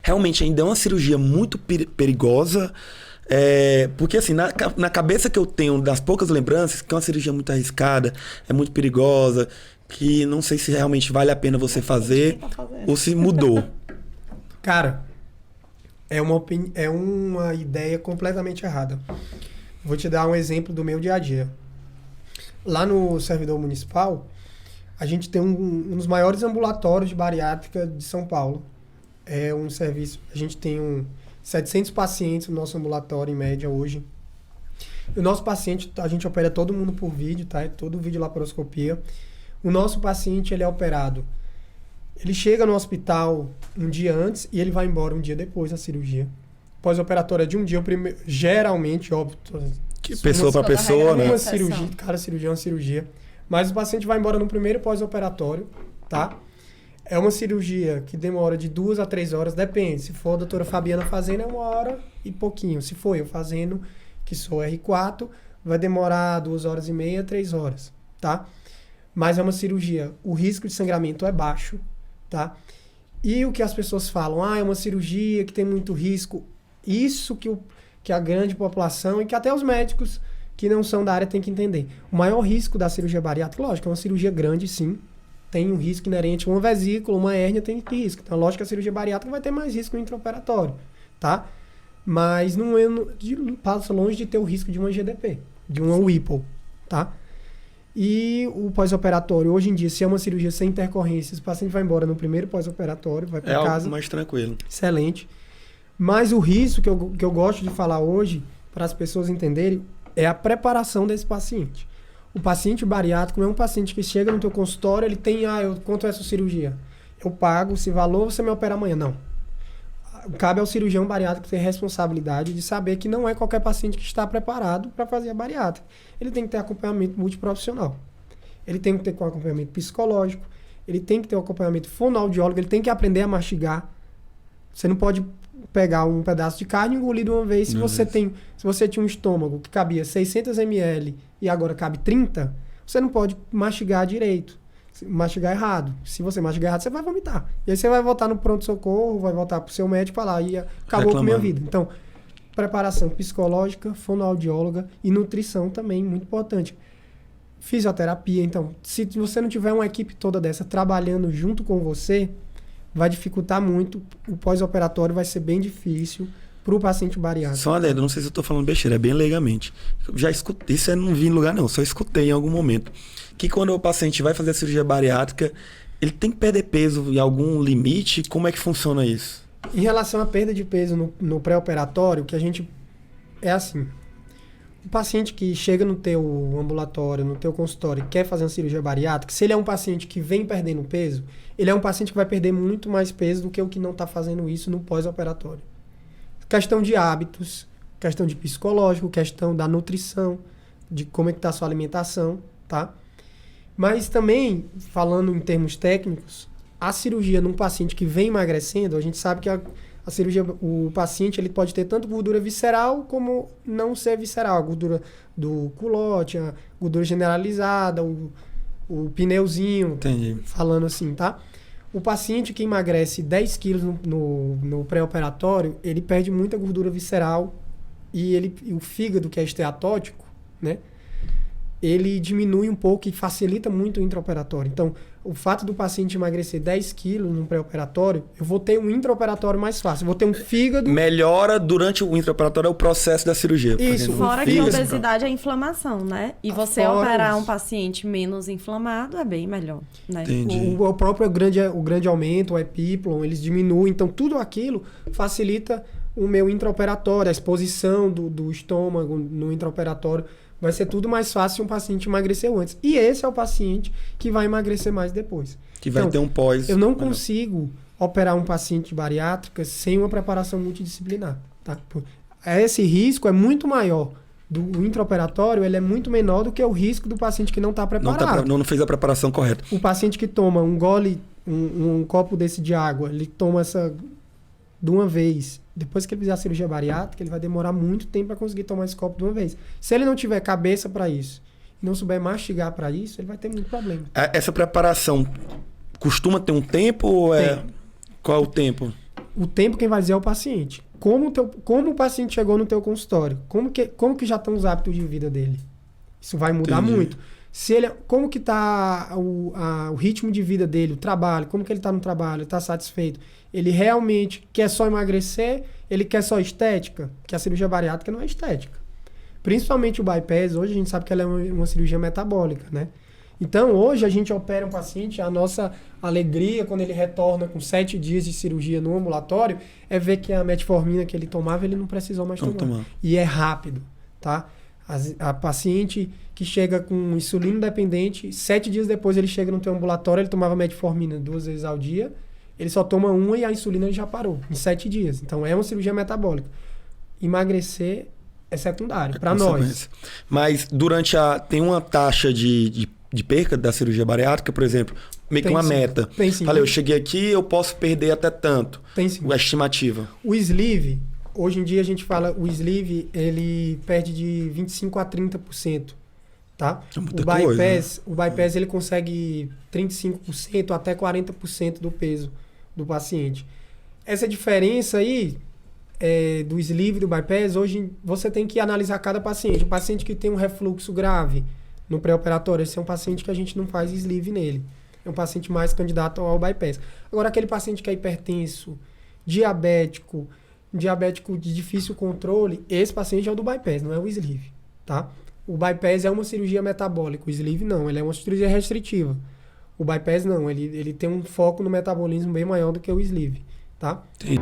realmente ainda é uma cirurgia muito perigosa. Porque assim, na cabeça que eu tenho, das poucas lembranças, que é uma cirurgia muito arriscada, é muito perigosa, que não sei se realmente vale a pena você fazer ou se mudou. Cara, é uma ideia completamente errada. Vou te dar um exemplo do meu dia a dia. Lá no servidor municipal, a gente tem um dos maiores ambulatórios de bariátrica de São Paulo. É um serviço, a gente tem 700 pacientes no nosso ambulatório, em média, hoje. O nosso paciente, a gente opera todo mundo por vídeo, tá? É todo vídeo laparoscopia. O nosso paciente, ele é operado. Ele chega no hospital um dia antes e ele vai embora um dia depois da cirurgia. Pós-operatória de um dia, geralmente, óbvio... Que pessoa para pessoa, né? Uma cirurgia, cada cirurgia é uma cirurgia. Mas o paciente vai embora no primeiro pós-operatório, tá? É uma cirurgia que demora de 2 a 3 horas, depende. Se for a doutora Fabiana fazendo, é 1 hora e pouquinho. Se for eu fazendo, que sou R4, vai demorar 2 horas e meia, 3 horas, tá? Mas é uma cirurgia, o risco de sangramento é baixo, tá? E o que as pessoas falam, é uma cirurgia que tem muito risco. Isso que a grande população e que até os médicos que não são da área têm que entender. O maior risco da cirurgia bariátrica, lógico, é uma cirurgia grande, sim. Tem um risco inerente a uma vesícula, uma hérnia tem risco. Então, lógico que a cirurgia bariátrica vai ter mais risco no intraoperatório, tá? Mas não passa longe de ter o risco de uma GDP, de uma Whipple, tá? E o pós-operatório, hoje em dia, se é uma cirurgia sem intercorrências, o paciente vai embora no primeiro pós-operatório, vai para casa. Algo mais tranquilo. Excelente. Mas o risco que eu gosto de falar hoje, para as pessoas entenderem, é a preparação desse paciente. O paciente bariátrico não é um paciente que chega no teu consultório, ele tem, quanto é essa cirurgia? Eu pago esse valor, você me opera amanhã. Não. Cabe ao cirurgião bariátrico ter responsabilidade de saber que não é qualquer paciente que está preparado para fazer a bariátrica. Ele tem que ter acompanhamento multiprofissional. Ele tem que ter um acompanhamento psicológico, ele tem que ter um acompanhamento fonoaudiólogo, ele tem que aprender a mastigar. Você não pode pegar um pedaço de carne e engolir de uma vez. Se você tinha um estômago que cabia 600 ml e agora cabe 30, você não pode mastigar direito. Mastigar errado. Se você mastigar errado, você vai vomitar. E aí você vai voltar no pronto-socorro, vai voltar pro seu médico e falar, acabou com a minha vida. Então, preparação psicológica, fonoaudióloga e nutrição também, muito importante. Fisioterapia, então, se você não tiver uma equipe toda dessa trabalhando junto com você, vai dificultar muito, o pós-operatório vai ser bem difícil para o paciente bariátrico. Só uma ideia, não sei se eu estou falando besteira, é bem legalmente. Eu já escutei, isso eu não vi em lugar não, só escutei em algum momento. Que quando o paciente vai fazer a cirurgia bariátrica, ele tem que perder peso em algum limite? Como é que funciona isso? Em relação à perda de peso no pré-operatório, que a gente... É assim, o paciente que chega no teu ambulatório, no teu consultório, e quer fazer uma cirurgia bariátrica, se ele é um paciente que vem perdendo peso, ele é um paciente que vai perder muito mais peso do que o que não está fazendo isso no pós-operatório. Questão de hábitos, questão de psicológico, questão da nutrição, de como é que está a sua alimentação, tá? Mas também, falando em termos técnicos, a cirurgia num paciente que vem emagrecendo, a gente sabe que a cirurgia, o paciente ele pode ter tanto gordura visceral como não ser visceral. A gordura do culote, a gordura generalizada, o pneuzinho, entendi, falando assim, tá? O paciente que emagrece 10 quilos no pré-operatório, ele perde muita gordura visceral e o fígado, que é esteatótico, né? Ele diminui um pouco e facilita muito o intraoperatório. Então, o fato do paciente emagrecer 10 quilos no pré-operatório, eu vou ter um intraoperatório mais fácil. Eu vou ter um fígado... Melhora durante o intraoperatório é o processo da cirurgia. Isso. Fora que a obesidade é inflamação, né? E você operar um paciente menos inflamado é bem melhor, né? Entendi. O próprio grande aumento, o epíplon, eles diminuem. Então, tudo aquilo facilita o meu intraoperatório, a exposição do estômago no intraoperatório. Vai ser tudo mais fácil se um paciente emagreceu antes. E esse é o paciente que vai emagrecer mais depois. Que vai ter um pós. Eu não consigo operar um paciente bariátrica sem uma preparação multidisciplinar. Tá? Esse risco é muito maior. Do intraoperatório, ele é muito menor do que o risco do paciente que não está preparado. Não fez a preparação correta. O paciente que toma um copo desse de água, ele toma essa de uma vez. Depois que ele fizer a cirurgia bariátrica, ele vai demorar muito tempo para conseguir tomar esse copo de uma vez. Se ele não tiver cabeça para isso e não souber mastigar para isso, ele vai ter muito problema. Essa preparação costuma ter um tempo ou qual é o tempo? o tempo quem vai dizer é o paciente. Como o paciente chegou no teu consultório? Como que já estão os hábitos de vida dele? Isso vai mudar muito. Como que está o ritmo de vida dele, o trabalho, como que ele está no trabalho, ele está satisfeito? Ele realmente quer só emagrecer? Ele quer só estética? Porque a cirurgia bariátrica não é estética. Principalmente o bypass, hoje a gente sabe que ela é uma cirurgia metabólica, né? Então, hoje a gente opera um paciente, a nossa alegria quando ele retorna com 7 dias de cirurgia no ambulatório é ver que a metformina que ele tomava, ele não precisou mais tomar. E é rápido, tá? A paciente que chega com insulina dependente, 7 dias depois ele chega no teu ambulatório, ele tomava metformina 2 vezes ao dia, ele só toma uma e a insulina ele já parou, em 7 dias. Então, é uma cirurgia metabólica. Emagrecer é secundário, para nós. Mas tem uma taxa de perca da cirurgia bariátrica, por exemplo, meio que uma meta. Tem sim. Falei, eu cheguei aqui, eu posso perder até tanto. Tem sim. A estimativa. O sleeve, hoje em dia a gente fala, o sleeve, ele perde de 25% a 30%, tá? É muita coisa, né? O bypass, ele consegue 35% até 40% do peso do paciente. Essa diferença aí, do sleeve e do bypass, hoje você tem que analisar cada paciente. O paciente que tem um refluxo grave no pré-operatório, esse é um paciente que a gente não faz sleeve nele. É um paciente mais candidato ao bypass. Agora, aquele paciente que é hipertenso, diabético de difícil controle, esse paciente é o do bypass, não é o sleeve, tá? O bypass é uma cirurgia metabólica, o sleeve não, ele é uma cirurgia restritiva. O bypass não, ele tem um foco no metabolismo bem maior do que o sleeve, tá? Sim.